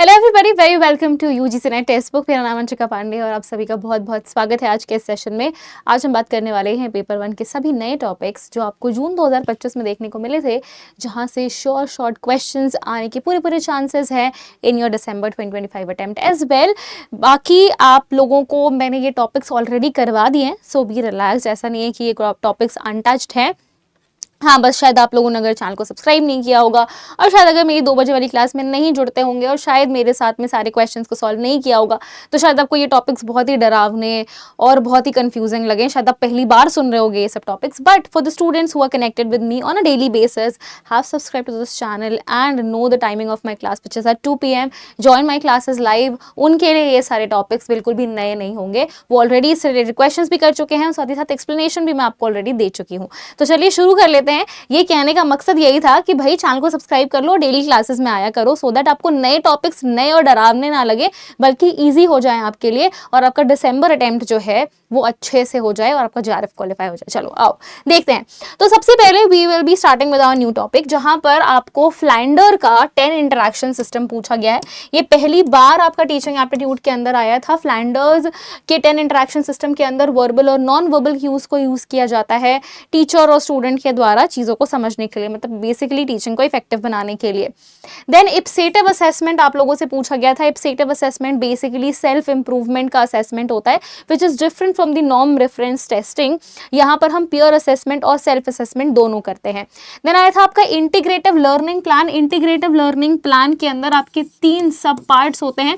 Hello everybody, very welcome to UGC NET text book. मेरा नाम अंशिका पांडे और आप सभी का बहुत बहुत स्वागत है आज के इस सेशन में। आज हम बात करने वाले हैं पेपर 1 के सभी नए टॉपिक्स जो आपको जून 2025 में देखने को मिले थे, जहां से शॉर्ट क्वेश्चंस आने के पूरे चांसेस हैं in your December 2025 attempt as well. बाकी आप लोगों को मैंने ये टॉपिक्स ऑलरेडी करवा दिए हैं, सो बी रिलैक्स्ड। ऐसा नहीं है कि ये टॉपिक्स अनटच्ड हैं। हाँ, बस शायद आप लोगों ने अगर चैनल को सब्सक्राइब नहीं किया होगा और शायद अगर मेरी 2 बजे वाली क्लास में नहीं जुड़ते होंगे और शायद मेरे साथ में सारे क्वेश्चंस को सॉल्व नहीं किया होगा, तो शायद आपको ये टॉपिक्स बहुत ही डरावने और बहुत ही कंफ्यूजिंग लगे। शायद आप पहली बार सुन रहे होंगे ये सब topics, but for the students who are connected with me on a daily basis, have subscribe to this channel and know the timing of my class which is at 2 PM, join my classes live, उनके लिए ये सारे topics बिल्कुल भी नए नहीं होंगे। वो ऑलरेडी इससे रिलेटेड क्वेश्चंस भी कर चुके हैं और साथ ही साथ एक्सप्लेनेशन भी मैं आपको ऑलरेडी दे चुकी हूँ। तो चलिए शुरू कर लेते हैं। ये कहने का मकसद यही था कि भाई चैनल को सब्सक्राइब कर लो, डेली क्लासेस में आया करो, सो दैट आपको नए टॉपिक्स नए और डरावने ना लगे, बल्कि इजी हो जाए आपके लिए और आपका दिसंबर अटेम्प्ट जो है वो अच्छे से हो जाए और आपका JRF क्वालिफाई हो जाए। चलो आओ देखते हैं। तो सबसे पहले we will be starting with our new topic, जहां पर आपको फ्लैंडर का 10 इंटरेक्शन सिस्टम पूछा गया है। ये पहली बार आपका टीचिंग एप्टीट्यूड के अंदर आया था। फ्लैंडर्स के 10 इंटरेक्शन सिस्टम के अंदर वर्बल और नॉन वर्बल क्यूज को यूज किया जाता है टीचर और स्टूडेंट के द्वारा चीजों को समझने के लिए, मतलब बेसिकली टीचिंग को इफेक्टिव बनाने के लिए। देन इप्सेटिव असेसमेंट आप लोगों से पूछा गया था। इप्सेटिव असेसमेंट बेसिकली सेल्फ इंप्रूवमेंट का असेसमेंट होता है which is different from the norm reference testing. यहाँ पर हम पीयर असेसमेंट और सेल्फ असेसमेंट दोनों करते हैं। देन आया था आपका integrative learning plan. Integrative learning plan के अंदर आपके 3 सब पार्ट्स होते हैं।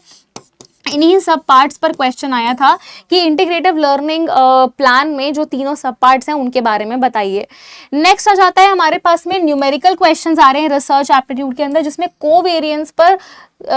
इन्हीं सब पार्ट्स पर क्वेश्चन आया था कि इंटीग्रेटिव लर्निंग प्लान में जो तीनों सब पार्ट्स हैं उनके बारे में बताइए। नेक्स्ट आ जाता है हमारे पास में न्यूमेरिकल क्वेश्चंस आ रहे हैं रिसर्च एप्टीट्यूड के अंदर, जिसमें कोवेरिएंस पर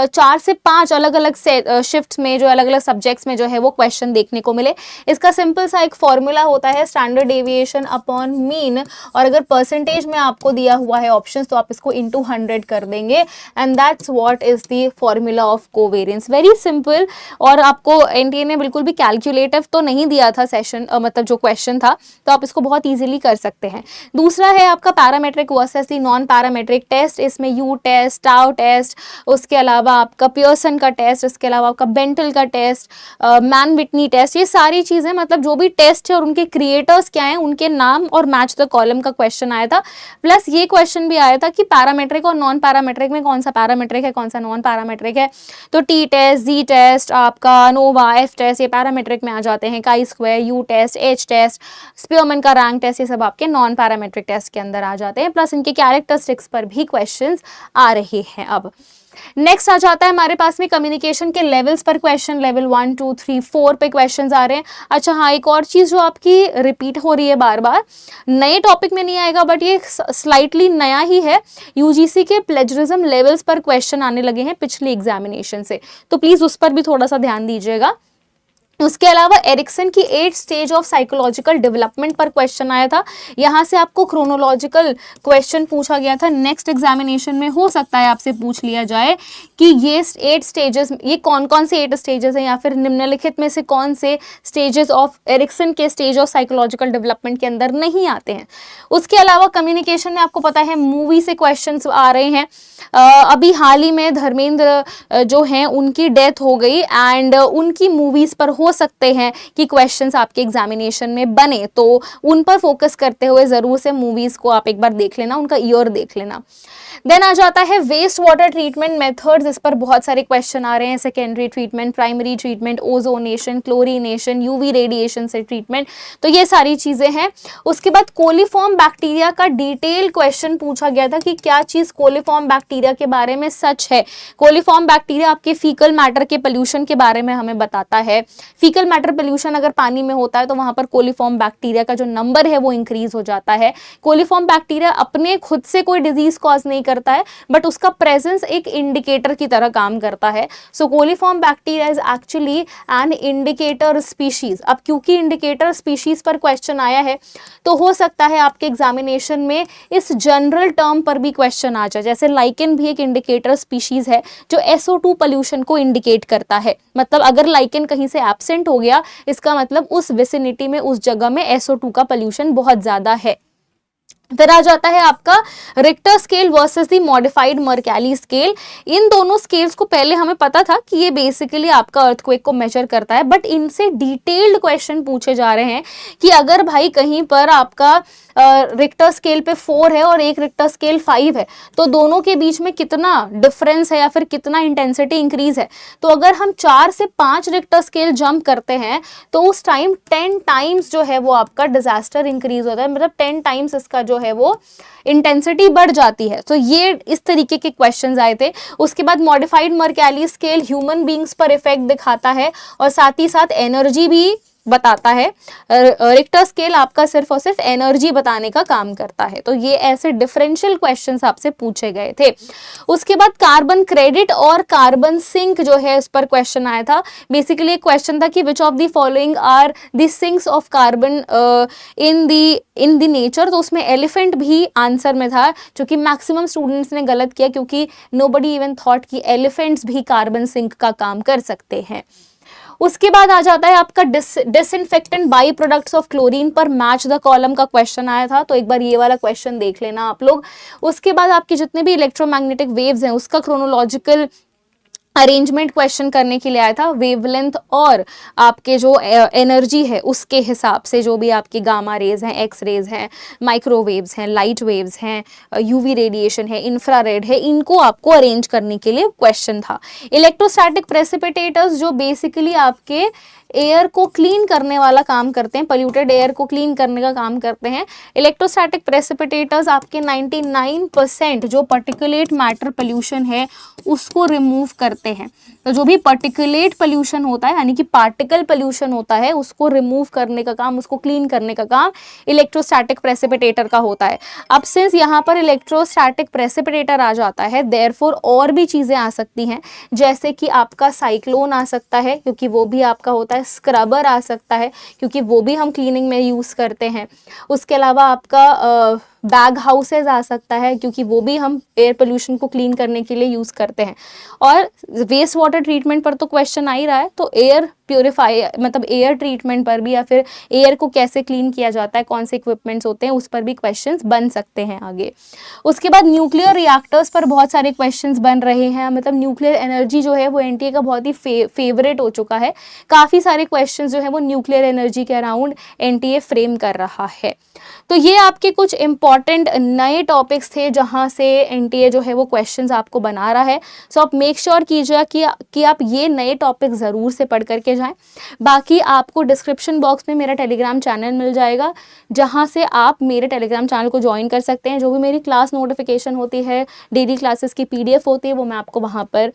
4 से 5 अलग अलग शिफ्ट्स में जो अलग अलग सब्जेक्ट्स में जो है वो क्वेश्चन देखने को मिले। इसका सिंपल सा एक फॉर्मूला होता है स्टैंडर्ड डेविएशन अपॉन मीन, और अगर परसेंटेज में आपको दिया हुआ है ऑप्शंस तो आप इसको इनटू 100 कर देंगे and that's what is the formula of covariance. Very simple. और आपको एनटीए ने बिल्कुल भी कैलकुलेटिव तो नहीं दिया था सेशन, मतलब जो क्वेश्चन था, तो आप इसको बहुत ईजिली कर सकते हैं। दूसरा है आपका parametric versus the non parametric test. इसमें यू टेस्ट, टाउ टेस्ट, उसके अलावा आपका पियर्सन का टेस्ट, इसके अलावा आपका बेंटल का टेस्ट, मैन विटनी टेस्ट, ये सारी चीजें, मतलब जो भी टेस्ट है और उनके क्रिएटर्स क्या हैं उनके नाम और मैच द कॉलम का क्वेश्चन आया था। प्लस ये क्वेश्चन भी आया था कि पैरामेट्रिक और नॉन पैरामेट्रिक में कौन सा पैरामेट्रिक है कौन सा नॉन पैरामेट्रिक है। तो टी टेस्ट, जी टेस्ट, आपका नोवा, एफ टेस्ट, ये पैरामेट्रिक में आ जाते हैं। Chi square, U test, H test, Spearman का रैंक टेस्ट, ये सब आपके नॉन पैरामेट्रिक टेस्ट के अंदर आ जाते हैं। प्लस इनके कैरेक्टरिस्टिक्स पर भी क्वेश्चंस आ रहे हैं। अब नेक्स्ट आ जाता है हमारे पास में कम्युनिकेशन के लेवल्स पर क्वेश्चन। लेवल 1, 2, 3, 4 पे क्वेश्चंस आ रहे हैं। अच्छा हाँ, एक और चीज जो आपकी रिपीट हो रही है बार बार, नए टॉपिक में नहीं आएगा बट ये स्लाइटली नया ही है, यूजीसी के प्लेजरिज्म लेवल्स पर क्वेश्चन आने लगे हैं पिछली एग्जामिनेशन से, तो प्लीज उस पर भी थोड़ा सा ध्यान दीजिएगा। उसके अलावा एरिक्सन की 8 स्टेज ऑफ साइकोलॉजिकल डेवलपमेंट पर क्वेश्चन आया था। यहाँ से आपको क्रोनोलॉजिकल क्वेश्चन पूछा गया था। नेक्स्ट एग्जामिनेशन में हो सकता है आपसे पूछ लिया जाए कि ये 8 स्टेजेस, ये कौन कौन से 8 स्टेजेस हैं, या फिर निम्नलिखित में से कौन से स्टेजेस ऑफ एरिक्सन के स्टेज ऑफ साइकोलॉजिकल डेवलपमेंट के अंदर नहीं आते हैं। उसके अलावा कम्युनिकेशन में आपको पता है मूवी से क्वेश्चन आ रहे हैं। अभी हाल ही में धर्मेंद्र जो हैं उनकी डेथ हो गई एंड उनकी मूवीज पर हो सकते हैं कि क्वेश्चंस आपके एग्जामिनेशन में बने, तो उन पर फोकस करते हुए जरूर से मूवीज को आप एक बार देख लेना, उनका ईयर देख लेना। देन आ जाता है वेस्ट वाटर ट्रीटमेंट मेथड्स। इस पर बहुत सारे क्वेश्चन आ रहे हैं। Secondary treatment, primary treatment, ozonation, chlorination, UV radiation से ट्रीटमेंट, तो ये सारी चीजें हैं। उसके बाद कोलीफॉर्म बैक्टीरिया का डिटेल क्वेश्चन पूछा गया था कि क्या चीज कोलीफॉर्म बैक्टीरिया के बारे में सच है। कोलीफॉर्म बैक्टीरिया आपके फीकल मैटर के पोल्यूशन के बारे में हमें बताता है। फीकल मैटर पोल्यूशन अगर पानी में होता है तो वहां पर कोलीफॉर्म बैक्टीरिया का जो नंबर है वो इंक्रीज हो जाता है। कोलीफॉर्म बैक्टीरिया अपने खुद से कोई डिजीज कॉज नहीं करता है, बट उसका प्रेजेंस एक इंडिकेटर की तरह काम करता है। So coliform bacteria is actually an indicator species. अब क्योंकि इंडिकेटर स्पीशीज पर क्वेश्चन आया है तो हो सकता है आपके एग्जामिनेशन में इस जनरल टर्म पर भी क्वेश्चन आ जाए। जैसे लाइकेन भी एक इंडिकेटर स्पीशीज है जो SO2 पोल्यूशन को इंडिकेट करता है। मतलब अगर लाइकेन कहीं से एब्सेंट हो गया, इसका मतलब उस विसिनिटी में, उस जगह में SO2 का पोल्यूशन बहुत ज्यादा है। फिर आ जाता है आपका Richter scale versus the modified Mercalli scale. इन दोनों स्केल्स को पहले हमें पता था कि ये बेसिकली आपका अर्थक्वेक को मेजर करता है, बट इनसे डिटेल्ड क्वेश्चन पूछे जा रहे हैं कि अगर भाई कहीं पर आपका रिक्टर स्केल पे 4 है और एक रिक्टर स्केल 5 है, तो दोनों के बीच में कितना डिफरेंस है या फिर कितना इंटेंसिटी इंक्रीज है। तो अगर हम 4 से 5 रिक्टर स्केल जंप करते हैं तो उस टाइम 10 टाइम्स जो है वो आपका डिजास्टर इंक्रीज होता है, मतलब 10 टाइम्स इसका जो है वो इंटेंसिटी बढ़ जाती है। तो ये इस तरीके के क्वेश्चंस आए थे। उसके बाद modified Mercalli scale human beings पर इफेक्ट दिखाता है और साथ ही साथ एनर्जी भी बताता है। रिक्टर स्केल आपका सिर्फ और सिर्फ एनर्जी बताने का काम करता है। तो ये ऐसे डिफरेंशियल क्वेश्चंस आपसे पूछे गए थे। उसके बाद कार्बन क्रेडिट और कार्बन सिंक जो है इस पर क्वेश्चन आया था। बेसिकली एक क्वेश्चन था कि which of the following are the sinks of carbon in the nature. तो उसमें एलिफेंट भी आंसर में था, जो कि मैक्सिमम स्टूडेंट्स ने गलत किया क्योंकि नोबडी इवन थॉट कि एलिफेंट्स भी कार्बन सिंक का काम कर सकते हैं। उसके बाद आ जाता है आपका disinfectant by products of chlorine पर मैच द कॉलम का क्वेश्चन आया था। तो एक बार ये वाला क्वेश्चन देख लेना आप लोग। उसके बाद आपके जितने भी इलेक्ट्रोमैग्नेटिक वेव्स हैं उसका क्रोनोलॉजिकल अरेंजमेंट क्वेश्चन करने के लिए आया था। वेवलेंथ और आपके जो एनर्जी है उसके हिसाब से जो भी आपकी गामा रेज हैं, एक्स रेज हैं, माइक्रोवेव्स हैं, लाइट वेव्स हैं, यूवी रेडिएशन है, इंफ्रारेड है, इनको आपको अरेंज करने के लिए क्वेश्चन था। इलेक्ट्रोस्टैटिक प्रेसिपिटेटर्स जो बेसिकली आपके एयर को क्लीन करने वाला काम करते हैं, पोल्यूटेड एयर को क्लीन करने का काम करते हैं। इलेक्ट्रोस्टैटिक प्रेसिपिटेटर्स आपके 99% जो पर्टिकुलेट मैटर पोल्यूशन है उसको रिमूव करते हैं। तो जो भी पर्टिकुलेट पोल्यूशन होता है यानी कि पार्टिकल पोल्यूशन होता है उसको रिमूव करने का काम, उसको क्लीन करने का काम इलेक्ट्रोस्टैटिक प्रेसिपिटेटर का होता है। अब सिंस यहाँ पर इलेक्ट्रोस्टैटिक प्रेसिपिटेटर आ जाता है, देयरफॉर और भी चीजें आ सकती हैं, जैसे कि आपका साइक्लोन आ सकता है क्योंकि वो भी आपका होता है, स्क्रबर आ सकता है क्योंकि वो भी हम क्लीनिंग में यूज करते हैं। उसके अलावा आपका बैग हाउसेज आ सकता है क्योंकि वो भी हम एयर पोल्यूशन को क्लीन करने के लिए यूज करते हैं। और वेस्ट वाटर ट्रीटमेंट पर तो क्वेश्चन आ ही रहा है, तो एयर प्योरीफाई मतलब एयर ट्रीटमेंट पर भी या फिर एयर को कैसे क्लीन किया जाता है, कौन से इक्विपमेंट्स होते हैं, उस पर भी क्वेश्चंस बन सकते हैं आगे। उसके बाद न्यूक्लियर रिएक्टर्स पर बहुत सारे क्वेश्चंस बन रहे हैं। मतलब न्यूक्लियर एनर्जी जो है वो एनटीए का बहुत ही फेवरेट हो चुका है। काफ़ी सारे क्वेश्चंस जो है वो न्यूक्लियर एनर्जी के अराउंड एनटीए फ्रेम कर रहा है। तो ये आपके कुछ इंपॉर्टेंट नए टॉपिक्स थे जहां से एनटीए जो है वो क्वेश्चंस आपको बना रहा है। सो आप मेक श्योर कीजिए कि आप ये नए टॉपिक ज़रूर से पढ़ करके जाएं। बाकी आपको डिस्क्रिप्शन बॉक्स में मेरा टेलीग्राम चैनल मिल जाएगा जहां से आप मेरे टेलीग्राम चैनल को ज्वाइन कर सकते हैं। जो भी मेरी क्लास नोटिफिकेशन होती है, डेली क्लासेस की पीडीएफ होती है, वो मैं आपको वहाँ पर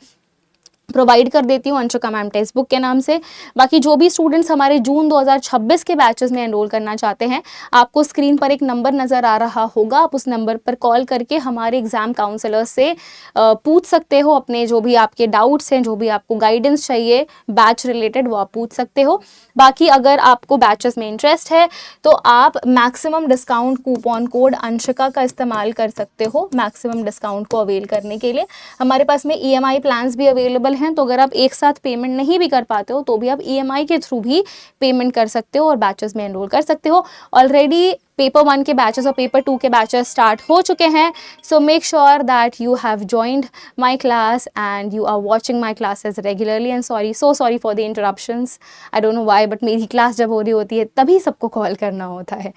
प्रोवाइड कर देती हूँ अंशिका मैम टेक्स्ट बुक के नाम से। बाकी जो भी स्टूडेंट्स हमारे जून 2026 के बैचेस में एनरोल करना चाहते हैं, आपको स्क्रीन पर एक नंबर नज़र आ रहा होगा, आप उस नंबर पर कॉल करके हमारे एग्जाम काउंसलर से पूछ सकते हो। अपने जो भी आपके डाउट्स हैं, जो भी आपको गाइडेंस चाहिए बैच रिलेटेड, वो आप पूछ सकते हो। बाकी अगर आपको बैचेस में इंटरेस्ट है तो आप maximum discount coupon code Anshika का इस्तेमाल कर सकते हो मैक्सिमम डिस्काउंट को अवेल करने के लिए। हमारे पास में EMI प्लान्स भी अवेलेबल हैं, तो अगर आप एक साथ पेमेंट नहीं भी कर पाते हो तो भी आप EMI के थ्रू भी पेमेंट कर सकते हो और बैचेस में एनरोल कर सकते हो। ऑलरेडी पेपर 1 के बैचेस और पेपर 2 के बैचेस स्टार्ट हो चुके हैं। So make sure that you have joined my class and you are watching my classes regularly. And sorry for the interruptions, I don't know why, but मेरी class जब हो रही होती है तभी सबको कॉल करना होता है।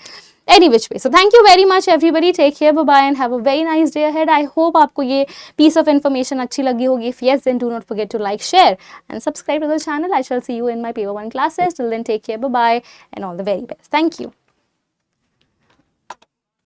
Any which way. So thank you very much everybody. Take care, bye bye and have a very nice day ahead. I hope आपको ये piece of information अच्छी लगी होगी. If yes, then do not forget to like, share and subscribe to the channel. I shall see you in my paper 1 classes. Till then, take care, bye bye and all the very best. Thank you.